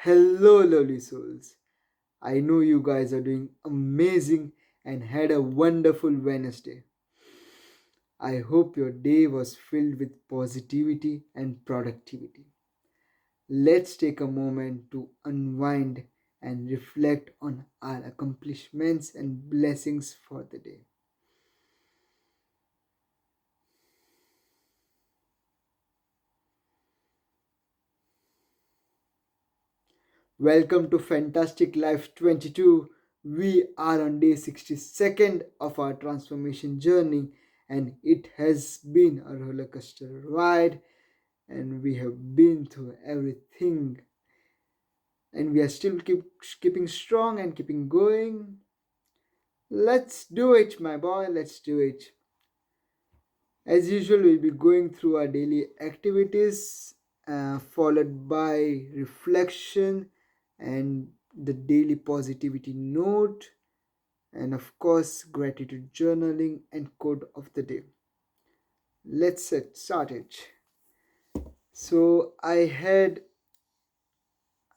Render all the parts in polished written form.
Hello, lovely souls. I know you guys are doing amazing and had a wonderful Wednesday. I hope your day was filled with positivity and productivity. Let's take a moment to unwind and reflect on our accomplishments and blessings for the day. Welcome to Fantastic Life 22. We are on day 62nd of our transformation journey, and it has been a roller coaster ride, and we have been through everything, and we are still keeping strong and keeping going. Let's do it, my boy. Let's do it. As usual, we'll be going through our daily activities, followed by reflection and the daily positivity note, and of course, gratitude journaling and quote of the day. Let's get started. So I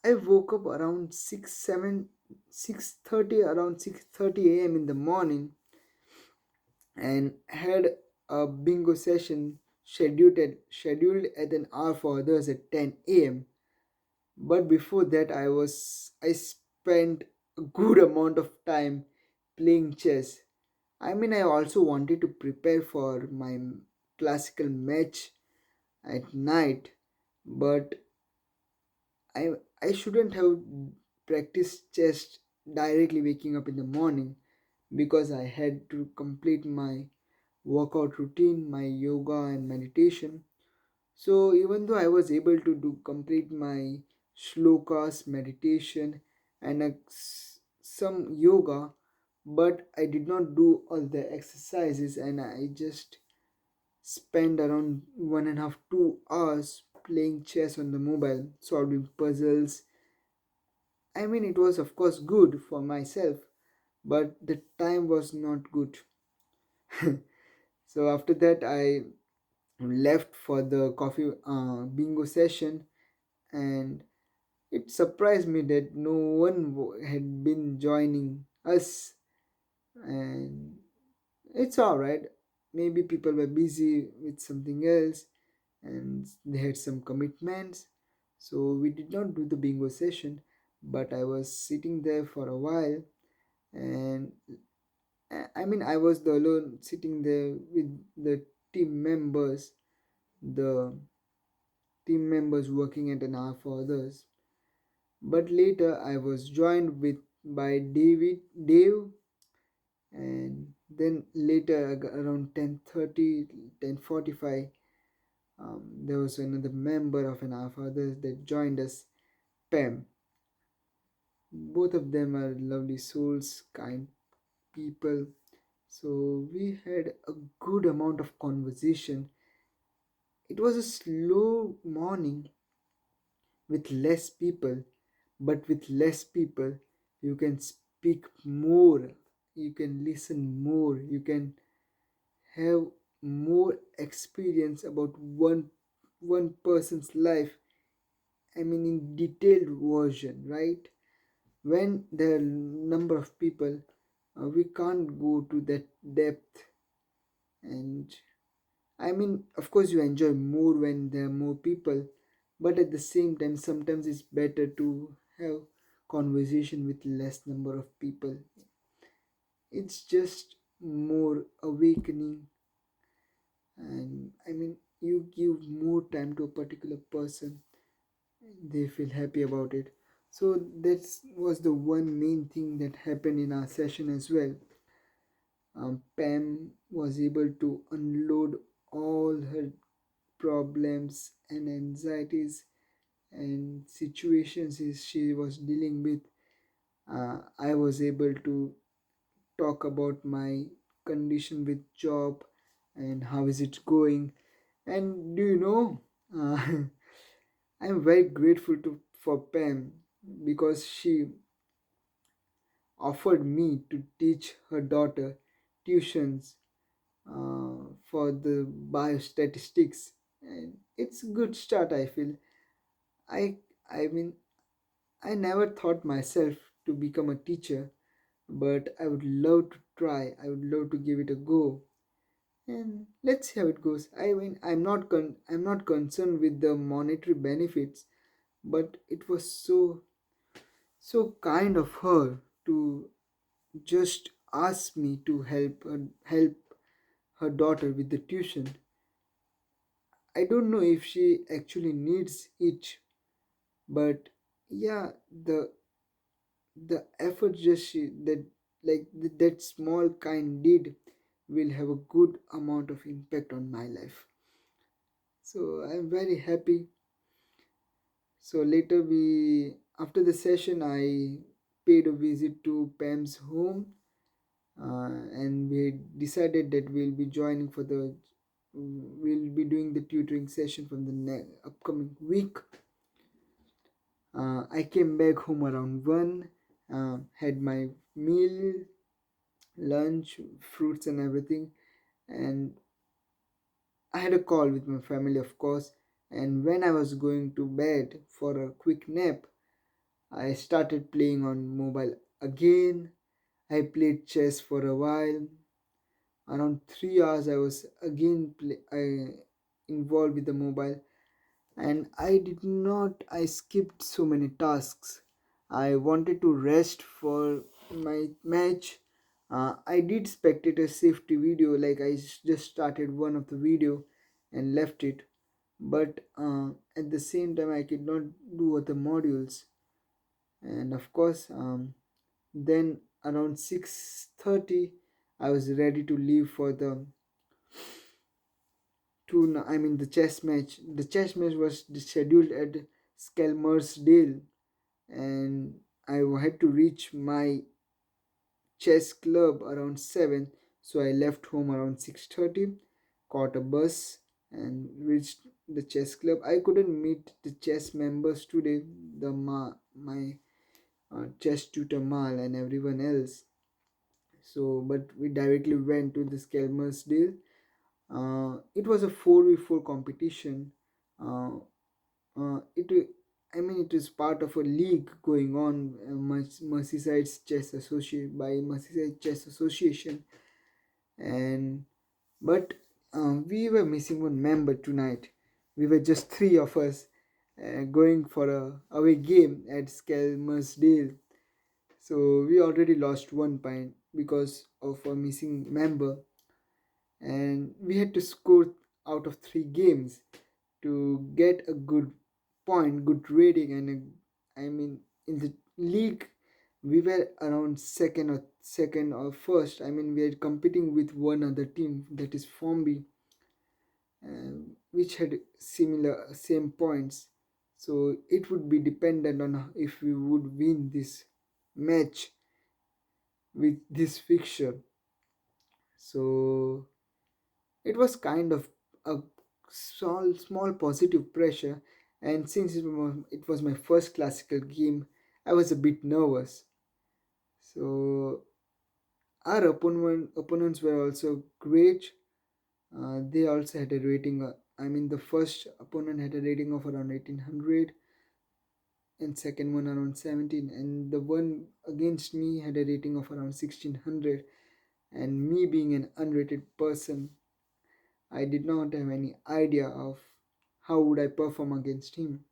woke up around 6:30, around 6:30 a.m. in the morning, and had a bingo session scheduled at an hour for others at 10 a.m. But before that, I spent a good amount of time playing chess. I also wanted to prepare for my classical match at night, but I I shouldn't have practiced chess directly waking up in the morning because I had to complete my workout routine, my yoga and meditation. So even though I was able to do complete my shlokas, meditation, and some yoga, but I did not do all the exercises, and I just spent around 1.5 2 hours playing chess on the mobile, solving puzzles. It was of course good for myself, but the time was not good. So after that, I left for the coffee bingo session, and it surprised me that no one had been joining us, and it's all right. Maybe people were busy with something else and they had some commitments, so we did not do the bingo session. But I was sitting there for a while, and I was the alone sitting there with the team members, the team members working at an hour for others. But later I was joined with by Dave, and then later around 10:30, 10:45, there was another member of an hour for others that joined us, Pam. Both of them are lovely souls, kind people. So we had a good amount of conversation. It was a slow morning with less people, but with less people, you can speak more, you can listen more, you can have more experience about one person's life. In detailed version, right? When there are number of people, we can't go to that depth. And of course, you enjoy more when there are more people, but at the same time, sometimes it's better to have conversation with less number of people. It's just more awakening, and you give more time to a particular person, they feel happy about it. So that was the one main thing that happened in our session as well. Pam was able to unload all her problems and anxieties and situations she was dealing with. I was able to talk about my condition with job and how is it going. And do you know, I'm very grateful to for Pam because she offered me to teach her daughter tuitions for the biostatistics, and it's a good start. I feel I I mean I never thought myself to become a teacher, but I would love to try. I would love to give it a go. And let's see how it goes. I mean, I'm not concerned with the monetary benefits, but it was so kind of her to just ask me to help her daughter with the tuition. I don't know if she actually needs it, but yeah, the effort just that that small kind deed will have a good amount of impact on my life. So I'm very happy. So later we after the session I paid a visit to Pam's home, and we decided that we'll be doing the tutoring session from the upcoming week. I came back home around 1, had my meal, lunch, fruits, and everything. And I had a call with my family, of course. And when I was going to bed for a quick nap, I started playing on mobile again. I played chess for a while. Around 3 hours, I was again involved with the mobile, and I skipped so many tasks. I wanted to rest for my match. I did spectator safety video, like just started one of the video and left it, but at the same time I could not do other modules. And of course, then around 6:30 I was ready to leave for the I mean the chess match. The chess match was scheduled at Skelmersdale, and I had to reach my chess club around 7. So I left home around 6:30, caught a bus, and reached the chess club. I couldn't meet the chess members today, my chess tutor Mal and everyone else. So, but we directly went to the Skelmersdale. It was a 4v4 competition. Uh, it I mean it is part of a league going on, by Merseyside Chess Association. And but we were missing one member tonight. We were just three of us going for a away game at Skelmersdale. So we already lost one point because of a missing member, and we had to score out of three games to get a good point, good rating, and I mean in the league we were around second or first. I mean we are competing with one other team, that is Formby, which had same points. So it would be dependent on if we would win this match with this fixture. So it was kind of a small positive pressure, and since it was my first classical game, I was a bit nervous. So our opponents were also great. They also had a rating. I mean, the first opponent had a rating of around 1800, and second one around 17, and the one against me had a rating of around 1600. And me being an unrated person, I did not have any idea of how would I perform against him.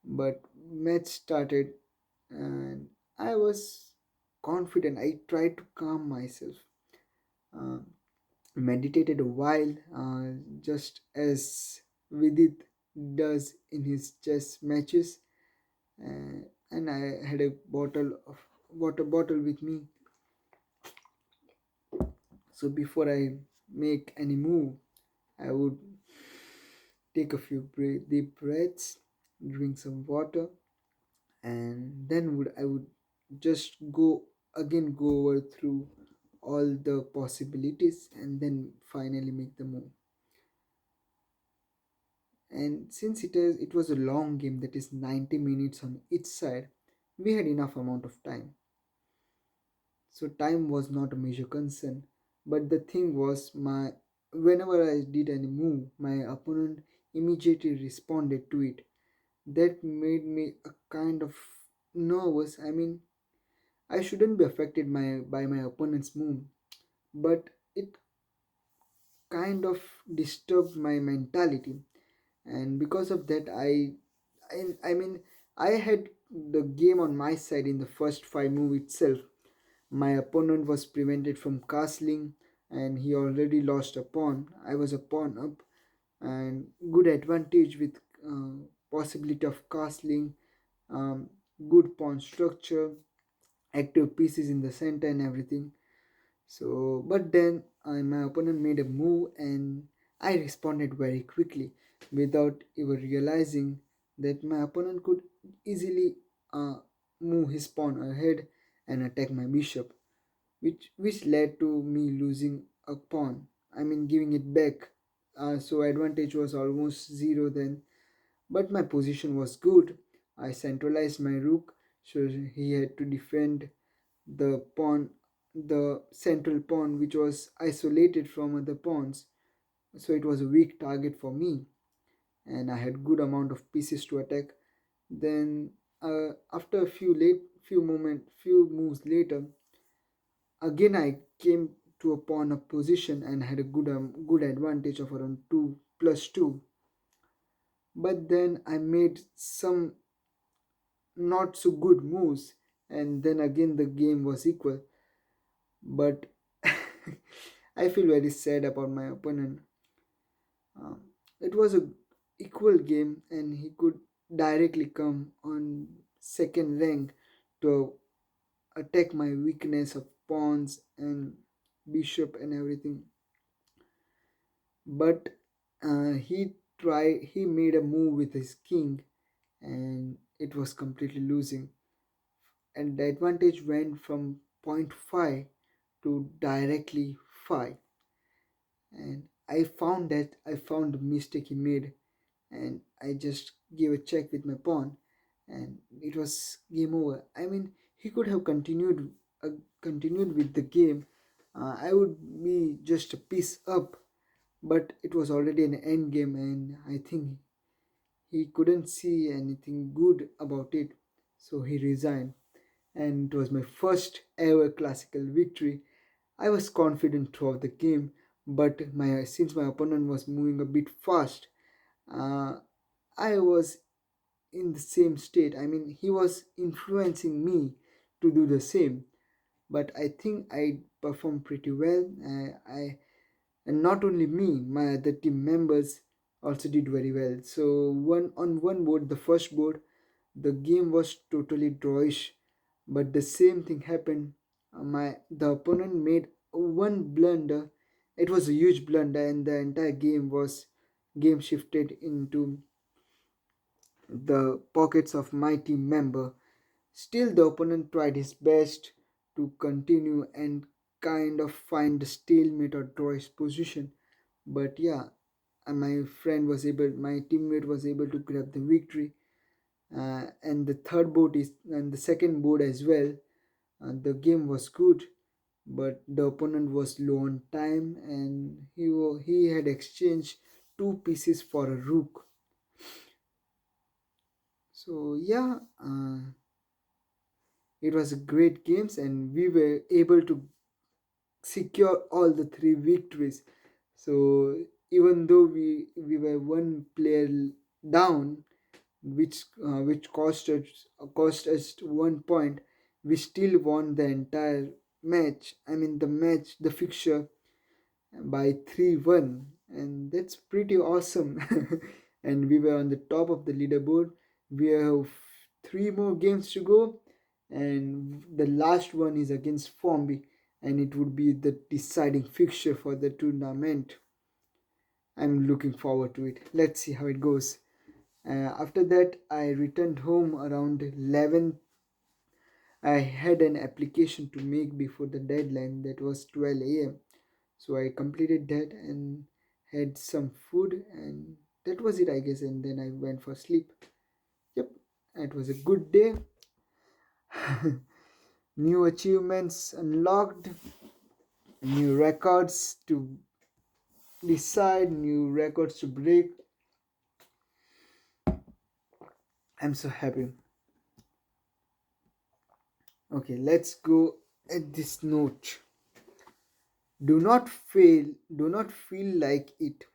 But match started, and I was confident. I tried to calm myself, uh, meditated a while, just as Vidit does in his chess matches, and I had a bottle of water bottle with me. So before I make any move, I would take a few deep breaths, drink some water, and then would I would just go over through all the possibilities and then finally make the move. And since it was a long game, that is 90 minutes on each side, we had enough amount of time. So time was not a major concern. But the thing was, my whenever I did any move, my opponent immediately responded to it. That made me a kind of nervous. I mean, I shouldn't be affected by my opponent's move, but it kind of disturbed my mentality, and because of that, I mean, I had the game on my side in the first five move itself. My opponent was prevented from castling, and he already lost a pawn. I was a pawn up, and good advantage with possibility of castling, um, good pawn structure, active pieces in the center, and everything. So, but then my opponent made a move, and I responded very quickly without even realizing that my opponent could easily uh, move his pawn ahead and attack my bishop, which led to me losing a pawn. I mean, giving it back. So advantage was almost zero then, but my position was good. I centralized my rook, so he had to defend the pawn, the central pawn, which was isolated from other pawns. So it was a weak target for me, and I had good amount of pieces to attack. Then, after a few moves later, again I came to a pawn of position and had a good advantage of around 2 plus 2. But then I made some not so good moves, and then again the game was equal. But I feel very sad about my opponent. Um, it was a equal game, and he could directly come on second rank to attack my weakness of pawns and bishop and everything. But he made a move with his king, and it was completely losing. And the advantage went from point 0.5 to directly 5. And I found the mistake he made, and I just gave a check with my pawn, and it was game over. I mean, he could have continued with the game. I would be just a piece up, but it was already an end game, and I think he couldn't see anything good about it, so he resigned. And it was my first ever classical victory. I was confident throughout the game, but since my opponent was moving a bit fast, uh, I was in the same state. I mean, he was influencing me to do the same. But I think I performed pretty well. And not only me, my other team members also did very well. So one board, the first board, the game was totally drawish, but the same thing happened. The opponent made one blunder. It was a huge blunder, and the entire game shifted into the pockets of my team member. Still, the opponent tried his best to continue and kind of find the stalemate or draw his position. But yeah, my teammate was able to grab the victory. And the second board as well. The game was good, but the opponent was low on time, and he had exchanged two pieces for a rook. So yeah, it was a great games, and we were able to secure all the three victories. So even though we were one player down, which cost us 1 point, we still won the entire match. I mean the fixture by 3-1, and that's pretty awesome. And we were on the top of the leaderboard. We have three more games to go, and the last one is against Formby, and it would be the deciding fixture for the tournament. I'm looking forward to it. Let's see how it goes. After that, I returned home around 11. I had an application to make before the deadline, that was 12 a.m. So I completed that and had some food, and that was it, I guess. And then I went for sleep. Yep, it was a good day. New achievements unlocked, new records to decide, new records to break. I'm so happy. Okay, let's go at this note. Do not feel like it.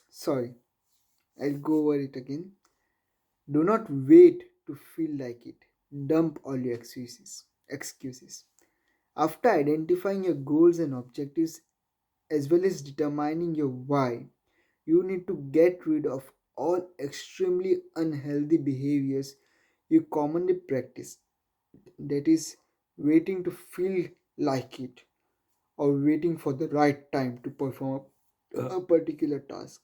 Sorry, I'll go over it again. Do not wait to feel like it. Dump all your excuses. After identifying your goals and objectives as well as determining your why, you need to get rid of all extremely unhealthy behaviors you commonly practice. That is, waiting to feel like it or waiting for the right time to perform a particular task.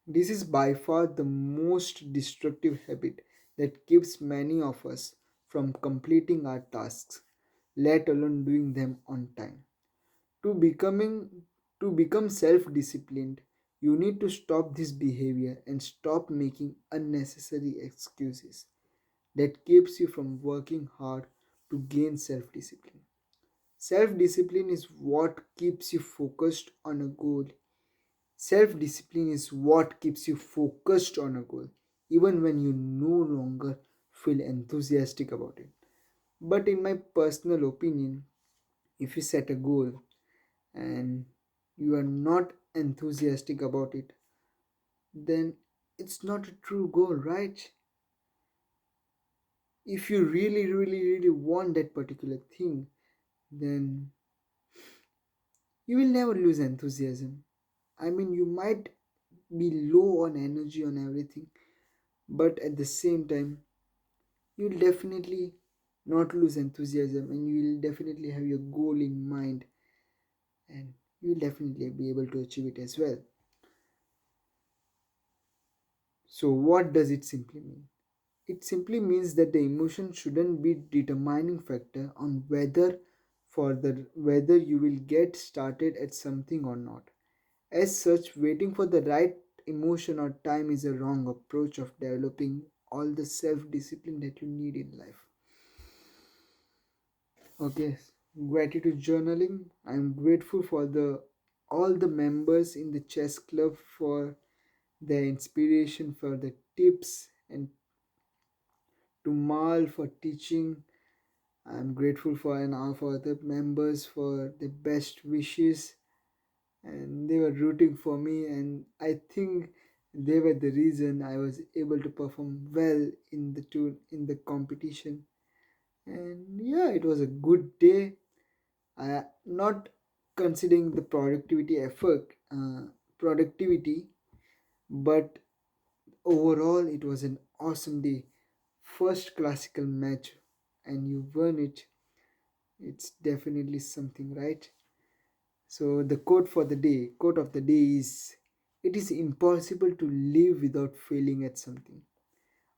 This is by far the most destructive habit that keeps many of us from completing our tasks, let alone doing them on time. To becoming to become self-disciplined, you need to stop this behavior and stop making unnecessary excuses that keeps you from working hard to gain self-discipline. Self-discipline is what keeps you focused on a goal. Self discipline is what keeps you focused on a goal, even when you no longer feel enthusiastic about it. But, in my personal opinion, if you set a goal and you are not enthusiastic about it, then it's not a true goal, right? If you really, really, really want that particular thing, then you will never lose enthusiasm. I mean, you might be low on energy on everything, but at the same time, you'll definitely not lose enthusiasm and you will definitely have your goal in mind and you'll definitely be able to achieve it as well. So, what does it simply mean? It simply means that the emotion shouldn't be determining factor on whether you will get started at something or not. As such, waiting for the right emotion or time is a wrong approach of developing all the self-discipline that you need in life. Okay, gratitude journaling. I'm grateful for the all the members in the chess club for their inspiration, for the tips, and to Mal for teaching. I'm grateful for and all for other members for the best wishes, and they were rooting for me, and I think they were the reason I was able to perform well in the competition. And yeah, it was a good day. Not considering the productivity, but overall it was an awesome day. First classical match, and you won it. It's definitely something, right? So the quote of the day is: "It is impossible to live without failing at something,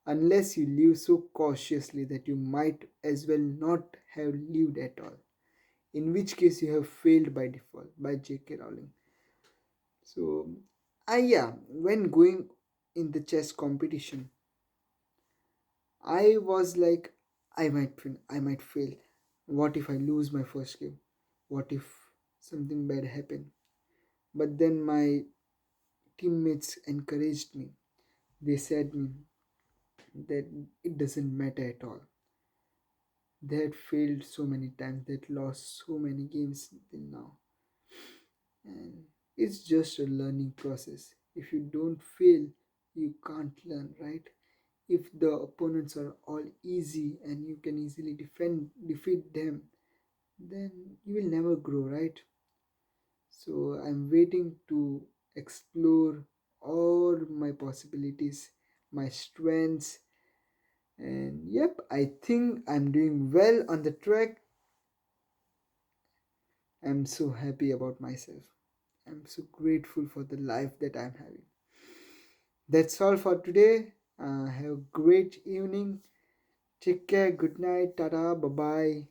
unless you live so cautiously that you might as well not have lived at all. In which case you have failed by default." By J.K. Rowling. So, yeah, when going in the chess competition, I was like, I might win, I might fail. What if I lose my first game? What if something bad happened? But then my teammates encouraged me. They said me that it doesn't matter at all. They had failed so many times, they had lost so many games till now. And it's just a learning process. If you don't fail, you can't learn, right? If the opponents are all easy and you can easily defeat them, then you will never grow, right? So I'm waiting to explore all my possibilities, my strengths, and yep, I think I'm doing well on the track. I'm so happy about myself. I'm so grateful for the life that I'm having. That's all for today. Have a great evening. Take care. Good night. Tata. Bye bye.